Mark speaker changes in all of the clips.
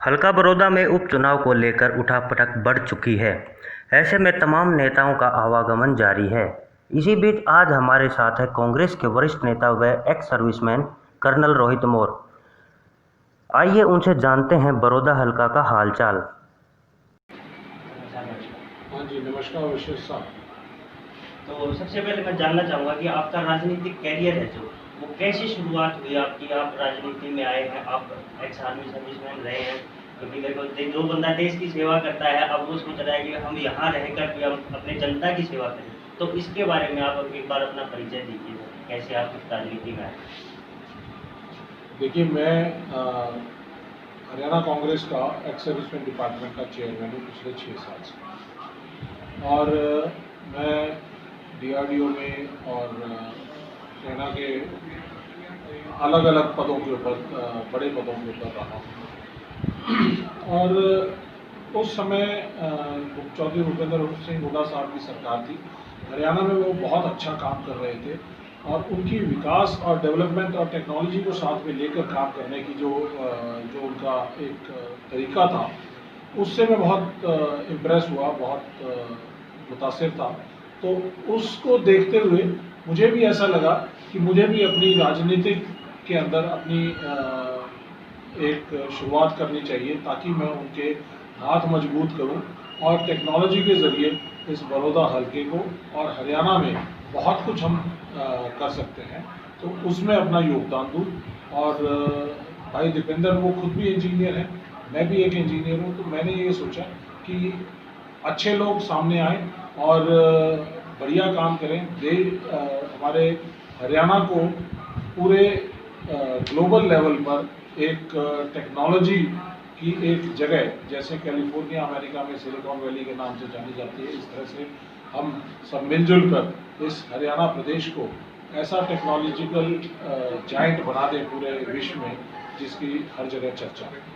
Speaker 1: हल्का बड़ौदा में उपचुनाव को लेकर उठापटक बढ़ चुकी है। ऐसे में तमाम नेताओं का आवागमन जारी है। इसी बीच आज हमारे साथ है कांग्रेस के वरिष्ठ नेता व एक्स सर्विसमैन कर्नल रोहित मोर। आइए उनसे जानते हैं बड़ौदा हल्का का हालचाल।
Speaker 2: हाँ जी, नमस्कार विशेष साहब।
Speaker 3: तो सबसे पहले मैं जानना चाहूँगा कि आपका राजनीतिक कैरियर है वो कैसे शुरुआत हुई आपकी? आप राजनीति में आए हैं, आप एक्स आर्मी सर्विसमैन रहे हैं, क्योंकि देखो जो बंदा देश की सेवा करता है अब वो सोच रहा है कि हम यहाँ रहकर भी हम अपने जनता की सेवा करें। तो इसके बारे में आप एक बार अपना परिचय दीजिए, कैसे आप इस राजनीति में आए?
Speaker 2: देखिए, मैं हरियाणा कांग्रेस का एक्स सर्विसमैन डिपार्टमेंट का चेयरमैन हूँ पिछले 6 साल से, और मैं डीआरडीओ में और सेना के अलग अलग पदों के ऊपर, बड़े पदों के ऊपर रहा हूँ। और उस समय चौधरी भूपेंद्र सिंह हुड्डा साहब की सरकार थी। हरियाणा में वो बहुत अच्छा काम कर रहे थे और उनकी विकास और डेवलपमेंट और टेक्नोलॉजी को साथ में लेकर काम करने की जो उनका एक तरीका था, उससे मैं बहुत इम्प्रेस हुआ, बहुत मुतासिर था। तो उसको देखते हुए मुझे भी ऐसा लगा कि मुझे भी अपनी राजनीतिक के अंदर अपनी एक शुरुआत करनी चाहिए, ताकि मैं उनके हाथ मजबूत करूं और टेक्नोलॉजी के ज़रिए इस बड़ौदा हल्के को और हरियाणा में बहुत कुछ हम कर सकते हैं, तो उसमें अपना योगदान दूं। और भाई दीपेंद्र वो खुद भी इंजीनियर हैं, मैं भी एक इंजीनियर हूं, तो मैंने ये सोचा कि अच्छे लोग सामने आए और बढ़िया काम करें। हमारे हरियाणा को पूरे ग्लोबल लेवल पर एक टेक्नोलॉजी की एक जगह, जैसे कैलिफोर्निया अमेरिका में सिलिकॉन वैली के नाम से जानी जाती है, इस तरह से हम सब मिलजुल कर इस हरियाणा प्रदेश को ऐसा टेक्नोलॉजिकल जाइंट बना दें पूरे विश्व में, जिसकी हर जगह चर्चा है।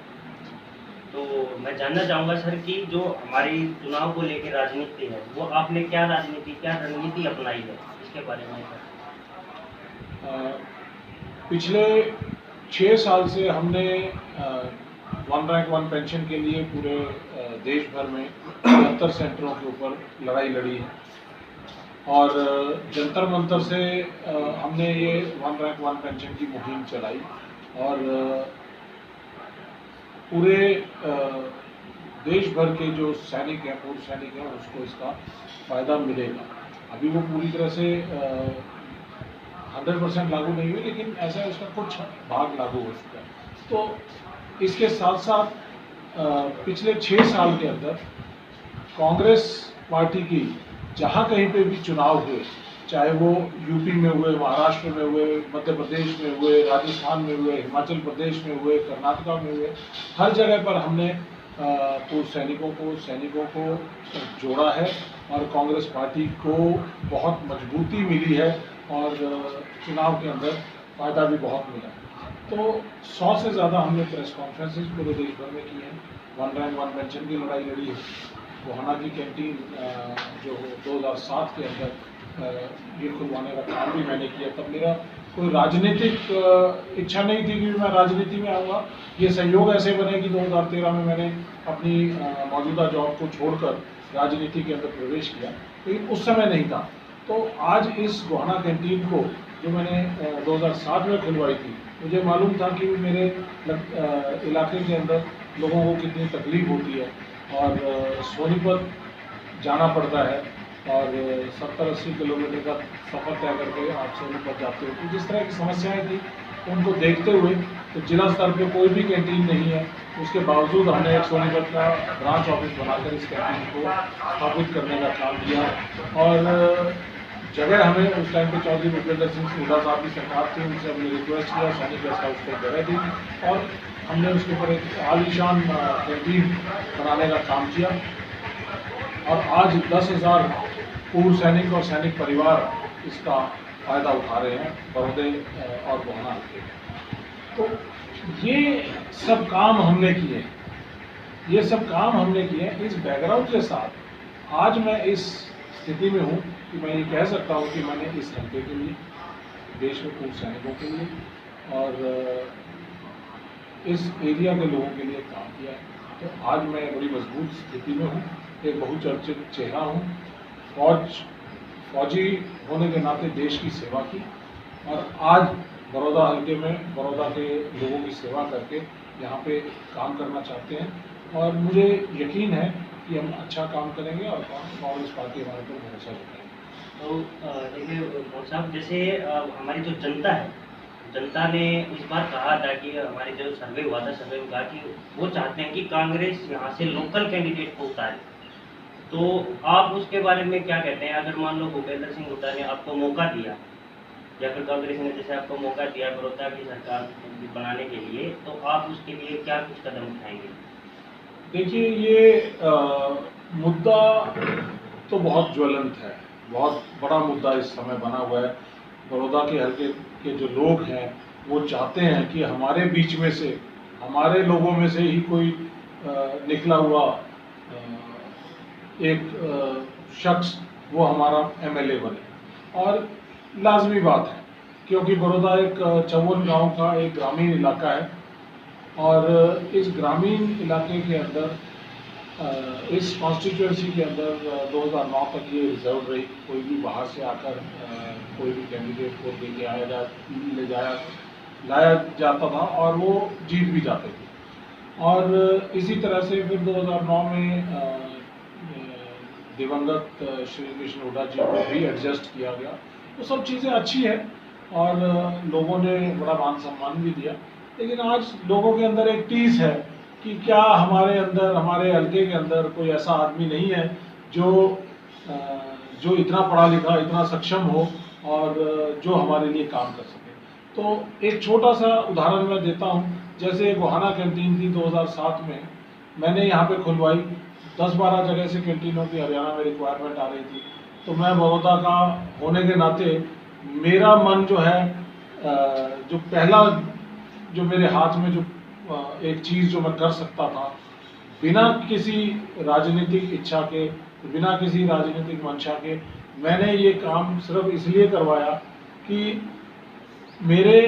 Speaker 3: तो मैं जानना चाहूँगा सर कि जो हमारी चुनाव को लेकर राजनीति है, वो आपने क्या रणनीति अपनाई है, इसके बारे में सर?
Speaker 2: पिछले 6 साल से हमने वन रैंक वन पेंशन के लिए पूरे देश भर में 72 सेंटरों के ऊपर लड़ाई लड़ी है, और जंतर मंतर से हमने ये वन रैंक वन पेंशन की मुहिम चलाई, और पूरे देश भर के जो सैनिक हैं, पूर्व सैनिक हैं, उसको इसका फ़ायदा मिलेगा। अभी वो पूरी तरह से 100% लागू नहीं हुई, लेकिन ऐसा उसका कुछ भाग लागू हो चुका है। तो इसके साथ साथ पिछले 6 साल के अंदर कांग्रेस पार्टी की जहाँ कहीं पे भी चुनाव हुए, चाहे वो यूपी में हुए, महाराष्ट्र में हुए, मध्य प्रदेश में हुए, राजस्थान में हुए, हिमाचल प्रदेश में हुए, कर्नाटका में हुए, हर जगह पर हमने पूर्व सैनिकों को जोड़ा है, और कांग्रेस पार्टी को बहुत मजबूती मिली है और चुनाव के अंदर फ़ायदा भी बहुत मिला। तो 100 से ज़्यादा हमने प्रेस कॉन्फ्रेंसेस पूरे देश भर में की हैं। वन रैंक वन पेंशन की लड़ाई लड़ी है। गोहाना की कैंटीन जो 2007 के अंदर ये खुलवाने का काम भी मैंने किया। तब मेरा कोई राजनीतिक इच्छा नहीं थी कि मैं राजनीति में आऊँगा। ये संयोग ऐसे बने कि 2013 में मैंने अपनी मौजूदा जॉब को छोड़कर राजनीति के अंदर प्रवेश किया, लेकिन उस समय नहीं था। तो आज इस गोहाना कैंटीन को जो मैंने 2007 में खुलवाई थी, मुझे मालूम था कि मेरे इलाके के अंदर लोगों को कितनी तकलीफ होती है, और सोनीपत जाना पड़ता है, और 70-80 किलोमीटर का सफ़र तय करके आप सोनीपत जाते हो। तो जिस तरह की समस्याएं थी, उनको देखते हुए तो जिला स्तर पे कोई भी कैंटीन नहीं है, उसके बावजूद हमने एक सोनीपत का ब्रांच ऑफिस बनाकर इस कैंटीन को स्थापित करने का काम किया। और जगह हमें उस टाइम पे चौधरी भूपेंद्र सिंह हुड्डा साहब की सरकार थी, उनसे हमने रिक्वेस्ट किया, सैनिक गेस्ट हाउस को जगह दी, और हमने उसके ऊपर एक आलीशान कैंटीन बनाने का काम किया। और आज 10,000 पूर्व सैनिक और सैनिक परिवार इसका फ़ायदा उठा रहे हैं, बड़ौदे और गोहाना के। तो ये सब काम हमने किए। इस बैकग्राउंड के साथ आज मैं इस स्थिति में हूँ कि मैं ये कह सकता हूँ कि मैंने इस हल्के के लिए, देश में पूर्व सैनिकों के लिए और इस एरिया के लोगों के लिए काम किया है। तो आज मैं बड़ी मजबूत स्थिति में हूँ, एक बहुचर्चित चेहरा हूँ। फौजी होने के नाते देश की सेवा की और आज बड़ौदा हल्के में बड़ौदा के लोगों की सेवा करके यहाँ पे काम करना चाहते हैं और मुझे यकीन है कि हम अच्छा काम करेंगे और कांग्रेस पार्टी हमारे पर भरोसा जताएगी।
Speaker 3: तो देखिए मोदी साहब, जैसे हमारी जो जनता है, जनता ने इस बार कहा था कि हमारे जो सर्वे हुआ था, सर्वे में कहा कि वो चाहते हैं कि कांग्रेस यहाँ से लोकल कैंडिडेट को उतारे। तो आप उसके बारे में क्या कहते हैं? अगर मान लो भूपेंद्र सिंह हुड्डा ने आपको मौका दिया या फिर कांग्रेस ने जैसे आपको मौका दिया बड़ौदा की सरकार बनाने के लिए, तो आप उसके लिए क्या कुछ कदम उठाएंगे?
Speaker 2: देखिए, ये मुद्दा तो बहुत ज्वलंत है, बहुत बड़ा मुद्दा इस समय बना हुआ है। बड़ौदा के हल्के के जो लोग हैं वो चाहते हैं कि हमारे बीच में से, हमारे लोगों में से ही कोई निकला हुआ एक शख्स वो हमारा एमएलए बने। और लाजमी बात है क्योंकि बड़ौदा एक 54 गांव का एक ग्रामीण इलाका है और इस ग्रामीण इलाके के अंदर इस कॉन्स्टिट्यूंसी के अंदर 2009 तक ये रिजर्व रही। कोई भी बाहर से आकर कोई भी कैंडिडेट को लेके लाया जाता था और वो जीत भी जाते थे। और इसी तरह से फिर 2009 में दिवंगत श्री कृष्ण हुड्डा जी को भी एडजस्ट किया गया। तो सब चीज़ें अच्छी है और लोगों ने बड़ा मान सम्मान भी दिया। लेकिन आज लोगों के अंदर एक टीस है कि क्या हमारे अंदर, हमारे हल्के के अंदर कोई ऐसा आदमी नहीं है जो इतना पढ़ा लिखा, इतना सक्षम हो और जो हमारे लिए काम कर सके। तो एक छोटा सा उदाहरण मैं देता हूँ। जैसे गोहाना कैंटीन थी 2007 में, मैंने यहाँ पे खुलवाई। 10-12 जगह से कैंटीनों की हरियाणा में रिक्वायरमेंट आ रही थी। तो मैं बड़ौदा का होने के नाते मेरा मन जो है, जो पहला जो मेरे हाथ में जो एक चीज़ जो मैं कर सकता था बिना किसी राजनीतिक इच्छा के, बिना किसी राजनीतिक मंशा के, मैंने ये काम सिर्फ इसलिए करवाया कि मेरे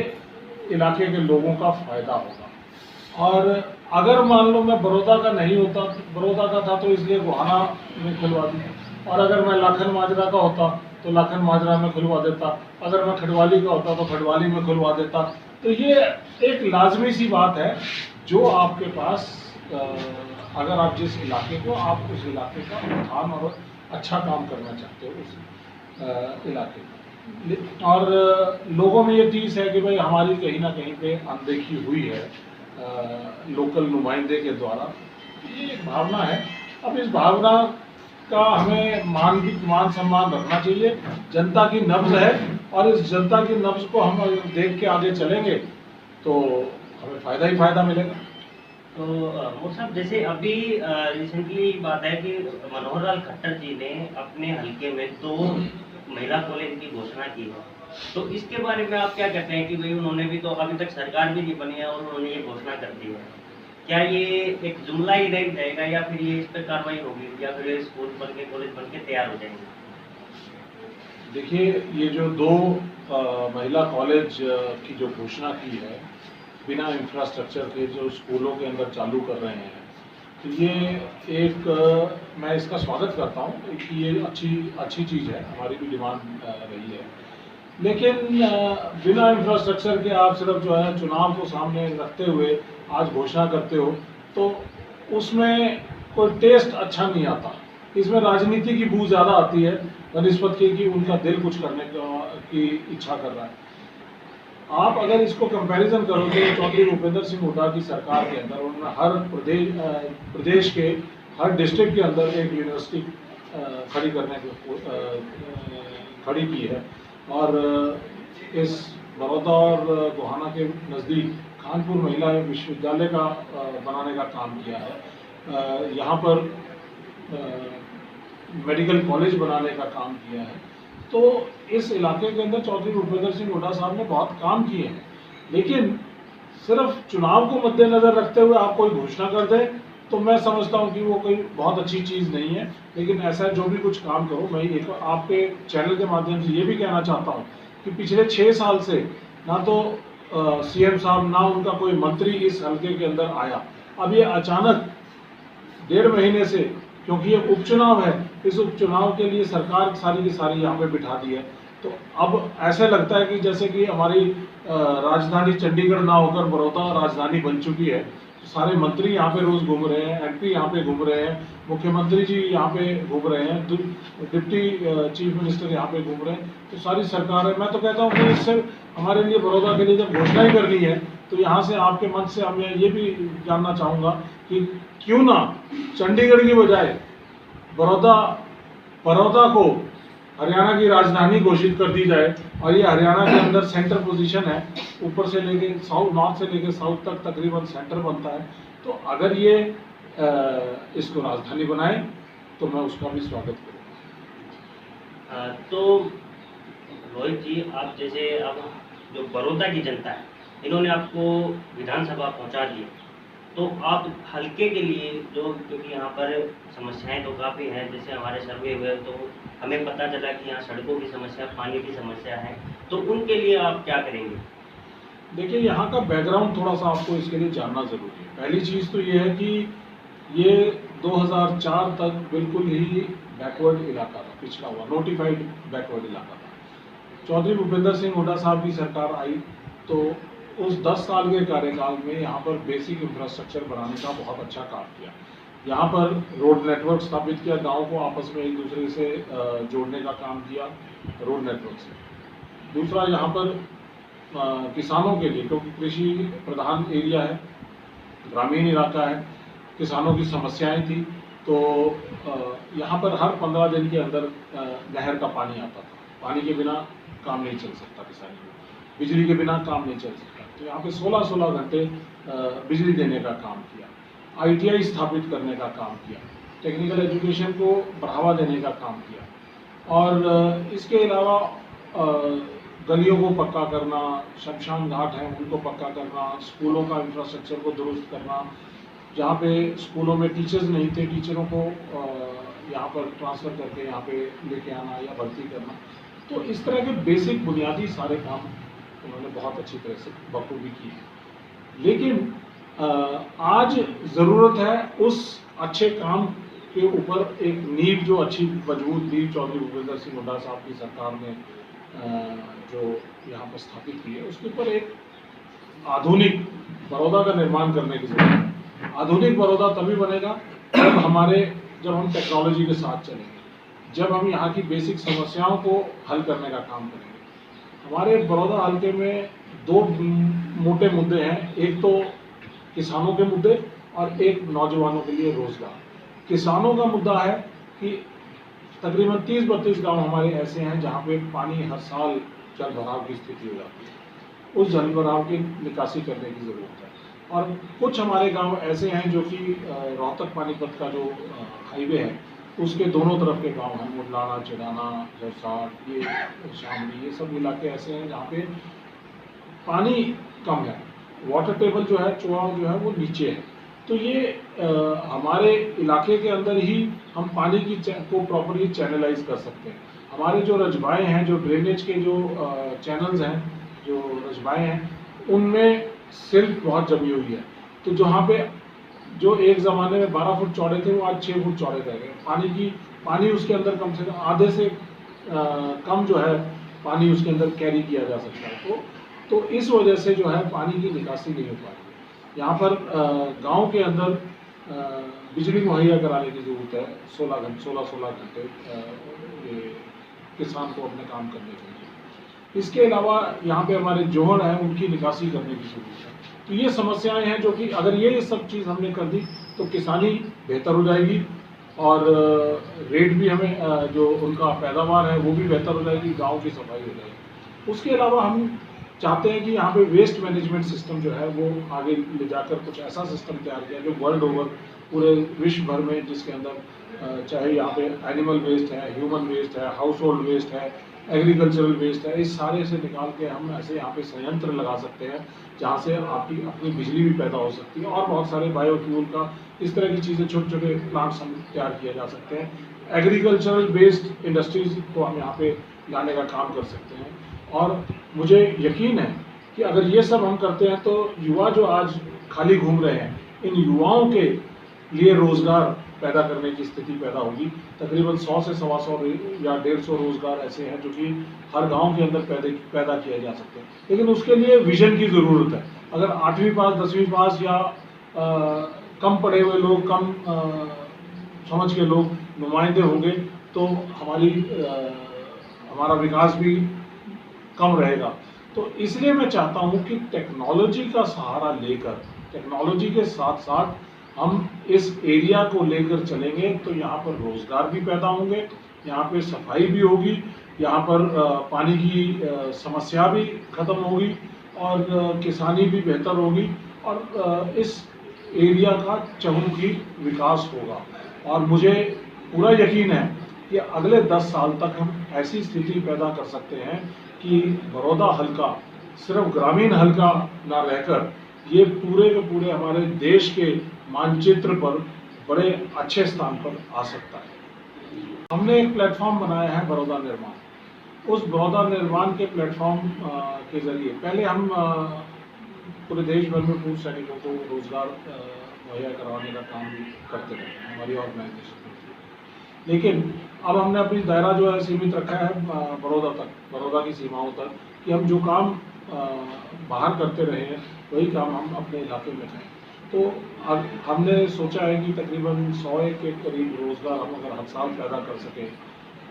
Speaker 2: इलाके के लोगों का फ़ायदा होगा। और अगर मान लो मैं बड़ौदा का नहीं होता, बड़ौदा का था तो इसलिए गोहाना में खुलवा दी, और अगर मैं लाखन माजरा का होता तो लाखन माजरा में खुलवा देता, अगर मैं खड़वाली का होता तो खड़वाली में खुलवा देता। तो ये एक लाजमी सी बात है जो आपके पास, अगर आप जिस इलाके को, आप उस इलाके का उत्थान और अच्छा काम करना चाहते हो उस इलाके का। और लोगों में ये चीज़ है कि भाई हमारी कहीं ना कहीं पे अनदेखी हुई है लोकल नुमाइंदे के द्वारा। ये एक भावना है। अब इस भावना का हमें मान सम्मान रखना चाहिए। जनता की नब्ज़ है और इस जनता की नब्ज़ को हम देख के आगे चलेंगे तो हमें फ़ायदा ही फ़ायदा मिलेगा।
Speaker 3: तो मोदी साहब, जैसे अभी रिसेंटली बात है कि मनोहर लाल खट्टर जी ने अपने हल्के में 2 महिला कॉलेज की घोषणा की है। तो इसके बारे में आप क्या कहते हैं कि भाई उन्होंने भी तो अभी तक सरकार भी नहीं बनी है और उन्होंने ये घोषणा कर दी है, क्या ये एक जुमला ही रह जाएगा या फिर ये इस पर कार्रवाई होगी या फिर स्कूल बन के, कॉलेज बन के तैयार हो जाएंगे?
Speaker 2: देखिए, ये जो 2 महिला कॉलेज की जो घोषणा की है बिना इंफ्रास्ट्रक्चर के, जो स्कूलों के अंदर चालू कर रहे हैं, तो ये एक मैं इसका स्वागत करता हूँ कि ये अच्छी चीज़ है, हमारी भी डिमांड रही है। लेकिन बिना इंफ्रास्ट्रक्चर के आप सिर्फ जो है चुनाव को सामने रखते हुए आज घोषणा करते हो तो उसमें कोई टेस्ट अच्छा नहीं आता। इसमें राजनीति की बू ज़्यादा आती है बनिस्बत के कि उनका दिल कुछ करने की इच्छा कर रहा है। आप अगर इसको कंपैरिजन करोगे चौधरी भूपेंद्र सिंह हुड्डा की सरकार के अंदर, उन्होंने हर प्रदेश के हर डिस्ट्रिक्ट के अंदर एक यूनिवर्सिटी खड़ी की है और इस बड़ौदा और गोहाना के नज़दीक कानपुर महिला विश्वविद्यालय का बनाने का काम किया है। यहाँ पर मेडिकल कॉलेज बनाने का काम किया है। तो इस इलाके के अंदर चौधरी भूपेंद्र सिंह हुड्डा साहब ने बहुत काम किए हैं। लेकिन सिर्फ चुनाव को मद्देनज़र रखते हुए आप कोई घोषणा कर दें तो मैं समझता हूं कि वो कोई बहुत अच्छी चीज़ नहीं है। लेकिन ऐसा जो भी कुछ काम करो, मैं एक आपके चैनल के माध्यम से ये भी कहना चाहता हूं कि पिछले 6 साल से ना तो सीएम साहब ना उनका कोई मंत्री इस हलके के अंदर आया। अब ये अचानक 1.5 महीने से, क्योंकि ये उपचुनाव है, इस उपचुनाव के लिए सरकार सारी की सारी यहाँ पे बिठा दी है। तो अब ऐसे लगता है कि जैसे कि हमारी राजधानी चंडीगढ़ ना होकर बड़ौदा राजधानी बन चुकी है। तो सारे मंत्री यहाँ पे रोज घूम रहे हैं, एमपी यहाँ पे घूम रहे हैं, मुख्यमंत्री जी यहाँ पे घूम रहे हैं, डिप्टी चीफ मिनिस्टर यहाँ पे घूम रहे हैं। तो सारी सरकार है। मैं तो कहता हूँ कि इससे हमारे लिए, बड़ौदा के लिए जब घोषणा ही करनी है, तो यहाँ से आपके मंच से मैं ये भी जानना चाहूँगा कि क्यों ना चंडीगढ़ की बजाय बड़ौदा को हरियाणा की राजधानी घोषित कर दी जाए। और ये हरियाणा के अंदर सेंटर पोजीशन है, ऊपर से लेके साउथ, नॉर्थ से लेके साउथ तक तकरीबन सेंटर बनता है। तो अगर ये इसको राजधानी बनाए तो मैं उसका भी स्वागत करूँगा।
Speaker 3: तो रोहित जी, आप जैसे अब जो बड़ौदा की जनता है, इन्होंने आपको विधानसभा पहुंचा दिया, तो आप हल्के के लिए जो, क्योंकि यहाँ पर समस्याएं तो काफ़ी हैं, जैसे हमारे सर्वे हुए तो हमें पता चला कि यहाँ सड़कों की समस्या, पानी की समस्या है, तो उनके लिए आप क्या करेंगे?
Speaker 2: देखिए, यहाँ का बैकग्राउंड थोड़ा सा आपको इसके लिए जानना ज़रूरी है। पहली चीज़ तो ये है कि ये 2004 तक बिल्कुल ही बैकवर्ड इलाका था, पिछड़ा हुआ, नोटिफाइड बैकवर्ड इलाका था। चौधरी भूपेंद्र सिंह हुड्डा साहब की सरकार आई तो उस 10 साल के कार्यकाल में यहाँ पर बेसिक इंफ्रास्ट्रक्चर बनाने का बहुत अच्छा काम किया। यहाँ पर रोड नेटवर्क स्थापित किया, गाँव को आपस में एक दूसरे से जोड़ने का काम किया रोड नेटवर्क से। दूसरा, यहाँ पर किसानों के लिए, क्योंकि कृषि प्रधान एरिया है, ग्रामीण इलाका है, किसानों की समस्याएं थी, तो यहाँ पर हर 15 दिन के अंदर नहर का पानी आता था। पानी के बिना काम नहीं चल सकता किसानी को, बिजली के बिना काम नहीं चल सकता। तो यहाँ पे 16-16 घंटे बिजली देने का काम किया, ITI स्थापित करने का काम किया, टेक्निकल एजुकेशन को बढ़ावा देने का काम किया। और इसके अलावा गलियों को पक्का करना, शमशान घाट हैं उनको पक्का करना, स्कूलों का इंफ्रास्ट्रक्चर को दुरुस्त करना, जहाँ पे स्कूलों में टीचर्स नहीं थे, टीचरों को यहाँ पर ट्रांसफ़र करके यहाँ पे लेके आना या भर्ती करना। तो इस तरह के बेसिक बुनियादी सारे काम उन्होंने बहुत अच्छी तरह से बखूबी की है। लेकिन आज ज़रूरत है उस अच्छे काम के ऊपर एक नींव, जो अच्छी मजबूत नींव चौधरी भूपेंद्र सिंह हुड्डा साहब की सरकार ने जो यहाँ पर स्थापित की है, उसके ऊपर एक आधुनिक बड़ौदा का निर्माण करने की जरूरत है। आधुनिक बड़ौदा तभी बनेगा जब हम टेक्नोलॉजी के साथ चलेंगे, जब हम यहाँ की बेसिक समस्याओं को हल करने का काम करेंगे। हमारे बड़ौदा हल्के में 2 मोटे मुद्दे हैं, एक तो किसानों के मुद्दे और एक नौजवानों के लिए रोजगार। किसानों का मुद्दा है कि तकरीबन 30-32 गांव हमारे ऐसे हैं जहां पे पानी हर साल जल भराव की स्थिति हो जाती है। उस जल भराव की निकासी करने की ज़रूरत है। और कुछ हमारे गांव ऐसे हैं जो कि रोहतक पानीपत का जो हाईवे है उसके दोनों तरफ के गांव हैं, मुडलाना, चिड़ाना, जरसाट, ये शामली, ये सब इलाके ऐसे हैं जहाँ पे पानी कम है, वाटर टेबल जो है, चुआव जो है वो नीचे है। तो ये हमारे इलाके के अंदर ही हम पानी की को प्रॉपरली चैनलाइज कर सकते हैं। हमारे जो रजबाएँ हैं, जो ड्रेनेज के जो चैनल्स हैं, जो रजबाएँ हैं, उनमें सिल्ट बहुत जमी हुई है। तो जहाँ पे जो एक ज़माने में 12 फुट चौड़े थे वो आज 6 फुट चौड़े रह गए। पानी उसके अंदर कम से कम आधे से कम जो है पानी उसके अंदर कैरी किया जा सकता है। तो इस वजह से जो है पानी की निकासी नहीं हो पा रही है। यहाँ पर गांव के अंदर बिजली मुहैया कराने की ज़रूरत है। 16 घंटे ये किसान को अपने काम करने चाहिए। इसके अलावा यहाँ पे हमारे जोहड़ हैं, उनकी निकासी करने की ज़रूरत है। तो ये समस्याएं हैं जो कि अगर ये सब चीज़ हमने कर दी तो किसानी बेहतर हो जाएगी और रेट भी हमें जो उनका पैदावार है वो भी बेहतर हो जाएगी, गाँव की सफाई हो जाएगी। उसके अलावा हम चाहते हैं कि यहाँ पे वेस्ट मैनेजमेंट सिस्टम जो है वो आगे ले जाकर कुछ ऐसा सिस्टम तैयार किया जो वर्ल्ड ओवर पूरे विश्व भर में, जिसके अंदर चाहे यहाँ पे एनिमल वेस्ट है, ह्यूमन वेस्ट है, हाउस होल्ड वेस्ट है, एग्रीकल्चरल वेस्ट है, इस सारे से निकाल के हम ऐसे यहाँ पे संयंत्र लगा सकते हैं जहाँ से आपकी अपनी बिजली भी पैदा हो सकती है और बहुत सारे बायोफ्यूल का, इस तरह की चीज़ें, छोटे छोटे प्लांट्स हम तैयार किए जा सकते हैं। एग्रीकल्चरल बेस्ड इंडस्ट्रीज़ को हम यहाँ पे लाने का काम कर सकते हैं। और मुझे यकीन है कि अगर ये सब हम करते हैं तो युवा जो आज खाली घूम रहे हैं, इन युवाओं के लिए रोजगार पैदा करने की स्थिति पैदा होगी। तकरीबन 100 से 125 या 150 रोजगार ऐसे हैं जो कि हर गांव के अंदर पैदा किए जा सकते हैं, लेकिन उसके लिए विजन की ज़रूरत है। अगर 8वीं पास 10वीं पास या कम पढ़े हुए लोग, कम समझ के लोग नुमाइंदे होंगे तो हमारा विकास भी कम रहेगा। तो इसलिए मैं चाहता हूं कि टेक्नोलॉजी का सहारा लेकर, टेक्नोलॉजी के साथ साथ हम इस एरिया को लेकर चलेंगे तो यहाँ पर रोजगार भी पैदा होंगे, यहाँ पे सफाई भी होगी, यहाँ पर पानी की समस्या भी खत्म होगी और किसानी भी बेहतर होगी और इस एरिया का चहुमुखी विकास होगा। और मुझे पूरा यकीन है कि अगले 10 साल तक हम ऐसी स्थिति पैदा कर सकते हैं कि बड़ौदा हल्का सिर्फ ग्रामीण हल्का ना रहकर ये पूरे के पूरे हमारे देश के मानचित्र पर बड़े अच्छे स्थान पर आ सकता है। हमने एक प्लेटफॉर्म बनाया है बड़ौदा निर्माण। उस बड़ौदा निर्माण के प्लेटफॉर्म के जरिए पहले हम पूरे देश भर में पूर्व सैनिकों को रोजगार मुहैया करवाने का काम करते रहे, हमारी ऑर्गेनाइजेशन। लेकिन अब हमने अपनी दायरा जो है सीमित रखा है बड़ौदा तक, बड़ौदा की सीमाओं तक, कि हम जो काम बाहर करते रहे हैं वही काम हम अपने इलाके में करें। तो अब हमने सोचा है कि तकरीबन 100 के करीब रोजगार हम अगर हर साल पैदा कर सकें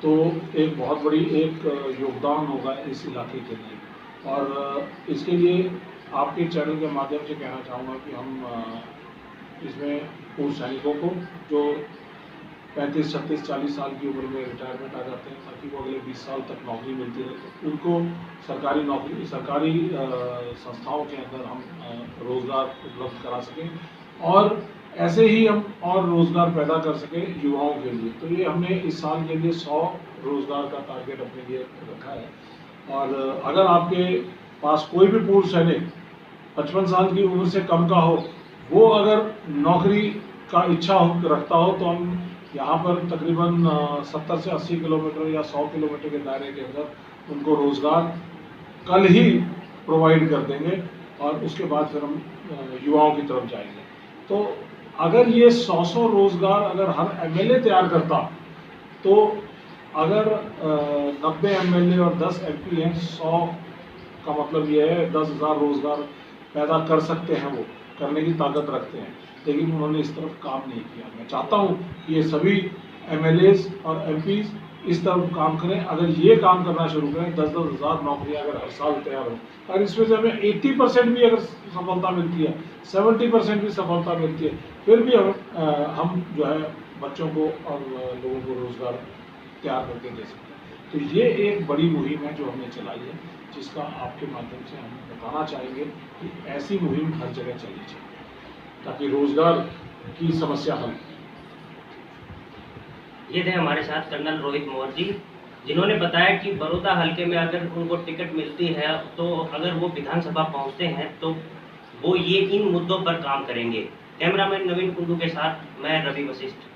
Speaker 2: तो एक बहुत बड़ी एक योगदान होगा इस इलाके के लिए। और इसके लिए आपके चैनल के माध्यम से कहना चाहूँगा कि हम इसमें पूर्व सैनिकों को जो 35, 36, 40 साल की उम्र में रिटायरमेंट आ जाते हैं ताकि वो अगले 20 साल तक नौकरी मिलती रहे, तो उनको सरकारी नौकरी, सरकारी संस्थाओं के अंदर हम रोज़गार उपलब्ध करा सकें और ऐसे ही हम और रोज़गार पैदा कर सकें युवाओं के लिए। तो ये हमने इस साल के लिए 100 रोज़गार का टारगेट अपने लिए रखा है। और अगर आपके पास कोई भी पूर्व सैनिक 55 साल की उम्र से कम का हो, वो अगर नौकरी का इच्छा रखता हो तो हम यहाँ पर तकरीबन 70 से 80 किलोमीटर या 100 किलोमीटर के दायरे के अंदर उनको रोज़गार कल ही प्रोवाइड कर देंगे और उसके बाद फिर हम युवाओं की तरफ जाएंगे। तो अगर ये 100 रोज़गार अगर हर एमएलए तैयार करता तो अगर 90 एमएलए और 10 एमपी हैं, 100 का मतलब ये है 10,000 रोज़गार पैदा कर सकते हैं, वो करने की ताकत रखते हैं, लेकिन उन्होंने इस तरफ काम नहीं किया। मैं चाहता हूँ कि ये सभी एमएलएज और एमपीज इस तरफ काम करें। अगर ये काम करना शुरू करें, 10-10 हज़ार नौकरियाँ अगर हर साल तैयार हो और इसमें से हमें 80% भी अगर सफलता मिलती है, 70% भी सफलता मिलती है, फिर भी हम जो है बच्चों को और लोगों को रोज़गार तैयार करके दे सकते हैं। तो ये एक बड़ी मुहिम है जो हमने चलाई है, जिसका आपके माध्यम से हम बताना चाहेंगे कि ऐसी मुहिम हर जगह चलनी चाहिए ताकि रोजगार की समस्या हल।
Speaker 3: ये थे हमारे साथ कर्नल रोहित मोहर जी, जिन्होंने बताया कि बड़ौदा हल्के में अगर उनको टिकट मिलती है तो अगर वो विधानसभा पहुंचते हैं तो वो ये इन मुद्दों पर काम करेंगे। कैमरामैन नवीन कुंडू के साथ मैं रवि वशिष्ठ।